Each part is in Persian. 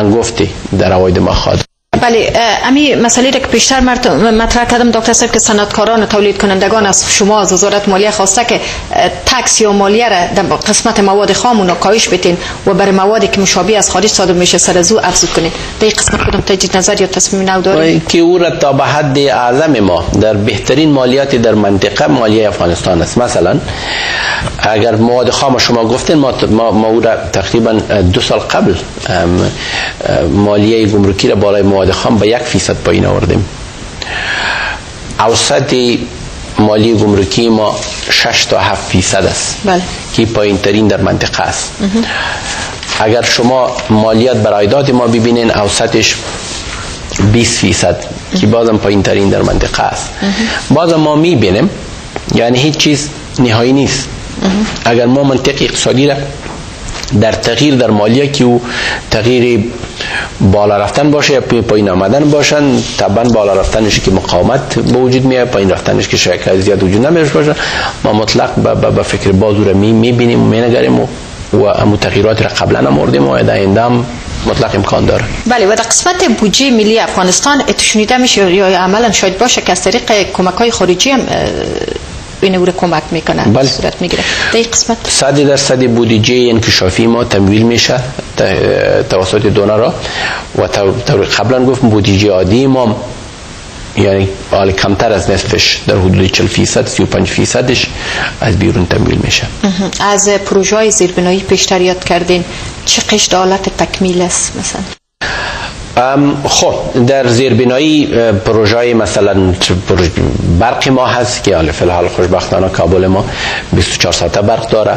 هنگفتی در عواید ما خواهد. بله، امی مسئله را که پیشتر مطرح کردم دکتر صاحب که صنعتکاران و تولید کنندگان از شما از وزارت مالیه خواسته که تکس یا مالیه را در قسمت مواد خام اون کاهش بدین و برای موادی که مشابه از خارج صادر میشه سر از او افزود کنین. در این قسمت کدام تجدید نظر یا تصمیم نو دارید؟ که او را تا به حد اعظم ما در بهترین مالیات در منطقه مالیه افغانستان است. مثلا اگر مواد خام شما گفتین ما او را تقریبا 2 سال قبل مالیه گمرکی را بالای مواد خام به 1% پایین آوردیم. اوسط مالی گمرکی ما 6 تا 7% است. بله. که پایین ترین در منطقه است. اگر شما مالیات بر عایدات ما ببینین اوسطش 20% که بازم پایین ترین در منطقه است. بازم ما میبینیم یعنی هیچ چیز نهایی نیست. اگر ما منطق اقتصادی را در تغییر در مالیه که او تغییر بالا رفتن باشه یا پایین آمدن باشن، طبعا بالا رفتنش که مقاومت به وجود میاد، پایین رفتنش که شرکت زیاد وجود نمیشه باشه، ما مطلق به فکر بازو را میبینیم و مینگریم و امو تغییرات را قبلا هم آوردیم و در آینده هم مطلق امکان داره. بله، و در قسمت بودجه ملی افغانستان شنیده میشه یا عملا شاید باشه که از طریق کمک‌های خارجی هم این او را کمک میکنه. بله. صورت میگیره. در این قسمت 100% بودجه انکشافی ما تمویل میشه توسط دونرها و قبلا گفتم بودجه عادی ما یعنی حال کمتر از نصفش در حدود 40% 35%ش از بیرون تمویل میشه. از پروژه های زیربنایی پیشتر یاد کردین، چه قشر حالت تکمیل است مثلا؟ خب در زیربنایی پروژه مثلا برق ما هست که فی الحال خوشبختانه کابل ما 24 ساعته برق داره.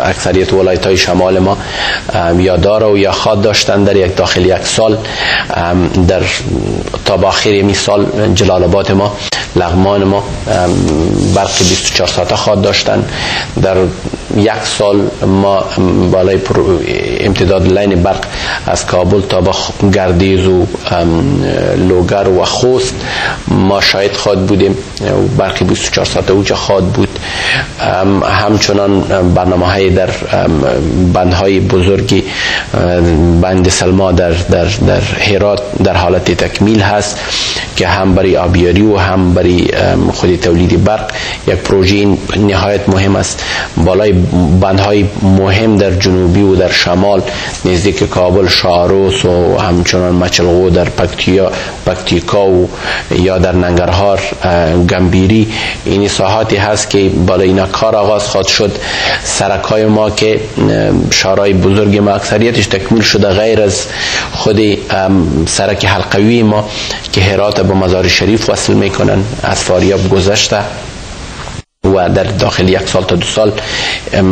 اکثریت ولایت‌های شمال ما یا داره و یا خواد داشتن در داخل یک سال. در تا به آخر این سال جلال آباد ما، لغمان ما برق 24 ساعته خواد داشتن. در یک سال ما بالای امتداد لین برق از کابل تا به گردیز و لوگر و خوست ما شاید خواد بودیم. برقی 24 ساعته اوجا خواد بود. همچنان برنامه‌های در بندهای بزرگی بند سلما در هرات در حالت تکمیل هست که هم برای آبیاری و هم برای خود تولید برق یک پروژه نهایت مهم است. بالای بندهای مهم در جنوبی و در شمال نزدیک کابل، شاروس و همچنان مچلغو در پکتیکا و یا در ننگرهار، گمبیری، این ساحاتی هست که بالای اینا کار آغاز خواهد شد. سرکای ما که شهرهای بزرگ ما اکثریتش تکمیل شده غیر از خود سرک حلقوی ما که هرات به مزار شریف وصل میکنن از فاریاب گذشته و در داخل 1 سال تا 2 سال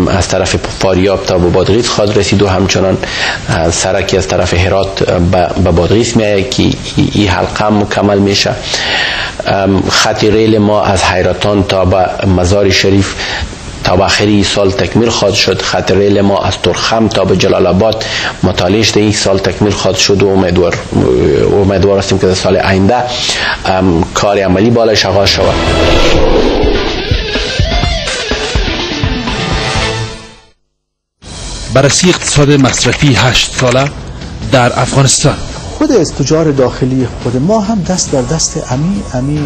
از طرف فاریاب تا به بادغیس خواهد رسید و همچنان سرکی از طرف هرات به بادغیس میآید که این حلقه هم مکمل میشه. خط ریل ما از حیرتان تا به مزار شریف تا به آخری سال تکمیل خواهد شد. خط ریل ما از ترخم تا به جلال آباد مطالعش در این سال تکمیل خواهد شد و امیدوار هستیم که در سال آینده کار عملی بالایش آغاز شود. بررسی اقتصاد مصرفی 8 ساله در افغانستان. خود از تجار داخلی خود ما هم دست در دست امی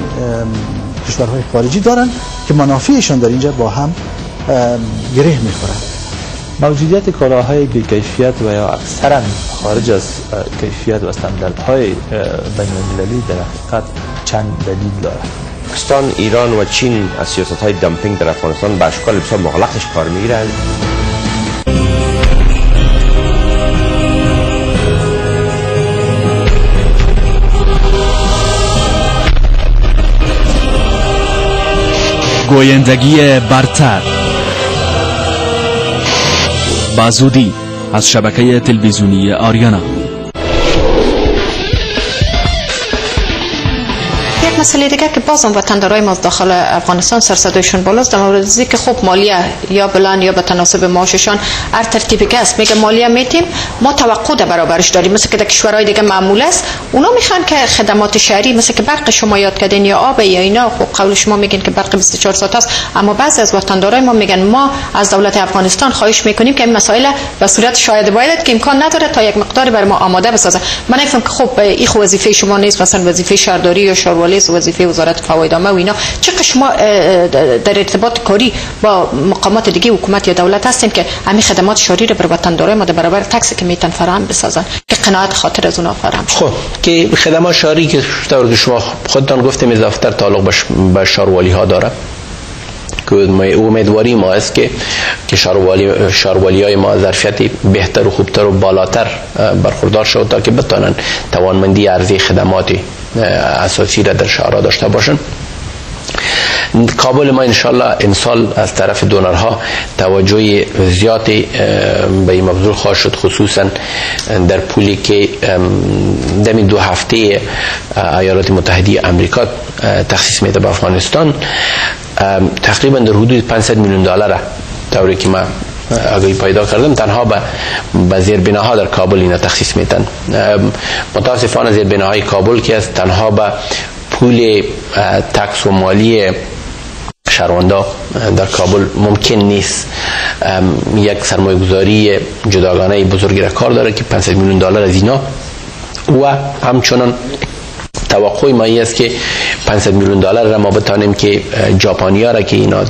کشورهای خارجی دارن که منافعشان در اینجا با هم گره میخورن. موجودیت کالاهای بی‌کیفیت و یا اکثرا خارج از کیفیت و استانداردهای بین‌المللی در حقیقت چند دلیل دارد. پاکستان، ایران و چین از سیاست‌های دامپینگ در افغانستان به اشکال بسیار مغلقش کار می‌گیرند. گویندگی برتر بازودی از شبکه تلویزیونی آریانا. یک مسئله دیگه که بازم وطندارای ما داخل افغانستان سرصدایشون بالاست، در مورد که خب مالیه یا بلند یا به تناسب معاششان هر ترتیبی که است، میگه مالیه میتیم، ما توقع در برابرش داریم. مثل که در کشورهای دیگه معمول است، اونا میخوان که خدمات شهری مثل که برق شما یاد کردین یا آب یا اینا، خب قول شما میگین که برق 24 ساعت است، اما بعضی از وطندارای ما میگن ما از دولت افغانستان خواهش میکنیم که این مسائل به صورت شاید باید که امکان نداره تا یک مقدار بر ما آماده بسازه. من نفهم که خب این وظیفه شما نیست، مثلا وظیفه شهرداری یا شاروالی است، وظیفه وزارت فواید عامه و اینا. چقدر شما در ارتباط کاری با مقامات دیگه حکومت یا دولت هستین که همین خدمات شهری رو بر وطندارای ما در برابر تکسی که میتن فراهم بسازن که قناعت خاطر از اونها فراهم شه؟ خب که خدمات شهری که شما خودتان گفتیم اضافه‌تر تعلق به شاروالی ها داره، که امیدواری ما است که شاروالی های ما ظرفیت بهتر و خوبتر و بالاتر برخوردار شود تا که بتوانند توانمندی ارزی خدمات اساسی را در شهرها داشته باشند. کابل ما انشالله امسال از طرف دونرها توجه زیادی به این موضوع خواهد شد، خصوصا در پولی که در 2 هفته ایالات متحده آمریکا تخصیص میده به افغانستان، تقریبا در حدود $500 میلیون طوری که من آگاهی پیدا کردم تنها به زیربناها در کابل اینا تخصیص میدن. متاسفانه زیربناهای کابل که از تنها به پول تکس و مالی شهرونده در کابل ممکن نیست یک سرمایه گذاری جداگانه بزرگی را کار داره که $500 میلیون از اینا، و همچنان توقع ما است که $500 میلیون را ما بتانیم که ژاپنی ها را که اینا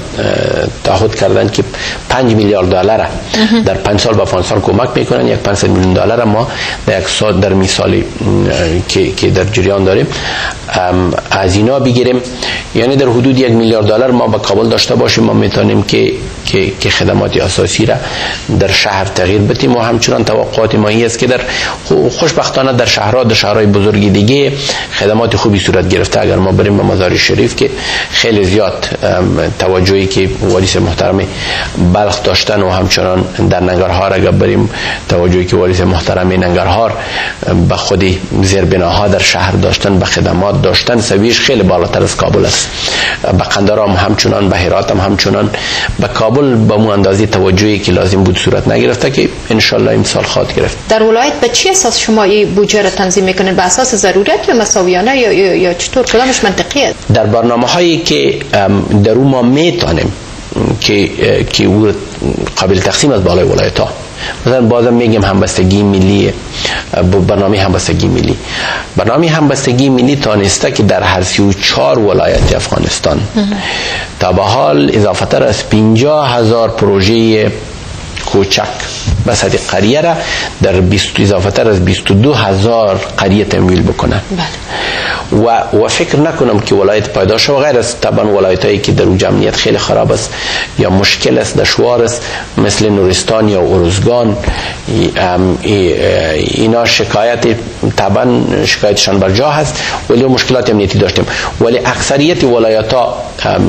تعهد کردن که $5 میلیارد در 5 سال به افغانستان کمک میکنن، یک $500 میلیون را ما در یک سال در مثالی که در جریان داریم از اینا بگیریم، یعنی در حدود $1 میلیارد ما به کابل داشته باشیم، ما میتونیم که خدمات اساسی را در شهر تغییر بدیم. و همچنان توقعات ما است که در خوشبختانه در شهرهای بزرگی دیگه خدمات خوبی صورت گرفته. اگر ما بریم به مزار شریف که خیلی زیاد توجهی که والی محترم بلخ داشتن، و همچنان در ننگرهار اگر بریم توجهی که والی محترم ننگرهار به خودی زیربناها در شهر داشتن، به خدمات داشتن، سویش خیلی بالاتر از کابل است. به قندارام همچنان، به هرات هم همچنان، به کابل به مو اندازه توجهی که لازم بود صورت نگرفته که انشالله امسال خواهد گرفت. در ولایت به چی اساس شما این بودجه را تنظیم میکنید؟ به اساس ضرورت یا مساویانه یا چطور؟ کدامش منطقیه؟ در برنامه هایی که در اون ما میتونیم که قابل تقسیم از بالای ولایت ها، مثلا بازم میگم همبستگی ملی، برنامه همبستگی ملی تانسته که در هر 34 ولایت افغانستان تا به حال اضافه تر از 50,000 پروژه کوچک بساط قریه را در اضافه تر از 22,000 قریه تمویل بکنن. و فکر نکنم که ولایت پیدا شد غیر از طبعا ولایتایی که در اونجا امنیت خیلی خراب است یا مشکل است، دشوار است، مثل نورستان یا ارزگان، اینا شکایتشان بر جا هست، ولی مشکلات امنیتی داشتیم، ولی اکثریت ولایت ها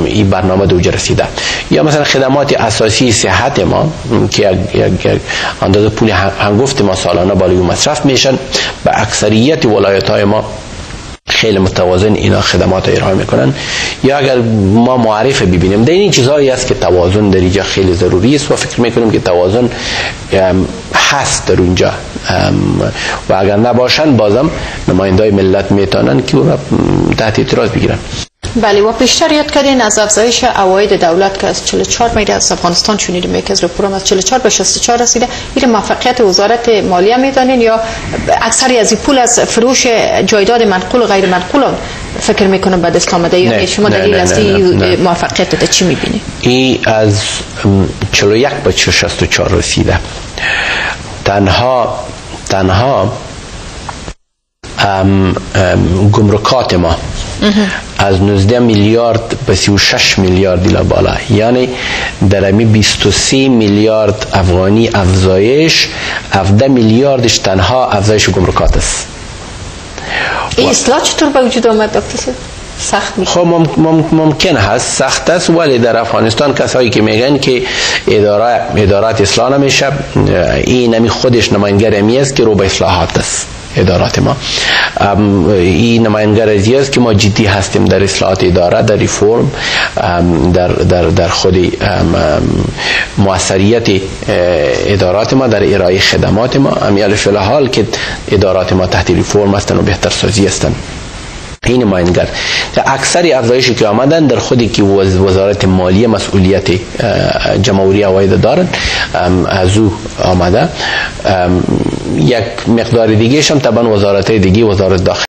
این برنامه دو رسیده. یا مثلا خدمات اساسی صحت ما که یک اندازه پول هنگفت ما سالانه بالای مصرف میشن، به اکثریت ولایت های ما خیلی متوازن اینا خدمات ارائه میکنن. یا اگر ما معرفه ببینیم در این چیزهایی است که توازن در اینجا خیلی ضروری است و فکر میکنیم که توازن هست در اونجا، و اگر نباشن بازم نمایندای ملت میتونن که اون تحت اعتراض بگیرن. بله، و پیشتر یاد کردین از افزایش عواید دولت که از 44 میلیارد از افغانستان شنیدیم که از رپورم از 44 به 64 رسیده. این موفقیت وزارت مالیه میدانین یا اکثری از این پول از فروش جایداد منقول و غیر منقول فکر میکنم بعد از آمده؟ یا شما دلیل از این موفقیت چی میبینید؟ این از 41 به 64 رسیده. تنها گمرکات ما از 19 میلیارد به 36 میلیارد دیلا بالا، یعنی در امی 23 میلیارد افغانی افزایش، 17 میلیاردش تنها افزایش گمرکات است. این اصلاح چطور به وجود آمد دکتر؟ سخت میشه؟ خب ممکن هست سخت است، ولی در افغانستان کسایی که میگن که ادارات اصلاح نمیشه، این نمی خودش نماینگر امی است که رو به اصلاحات است. ادارات ما. این نمایانگر ازی است که ما جدی هستیم در اصلاحات اداره، در ریفورم، در خود موثریت ادارات ما، در ارائه خدمات ما. امیال فی الحال که ادارات ما تحت ریفورم هستند و بهتر سازی هستند. این نماینگر اکثر افزایشی که آمدن در خودی که وزارت مالیه مسئولیت جمهوری عواید دارن از او آمده. یک مقدار دیگه هم طبعا وزارت دیگه، وزارت داخل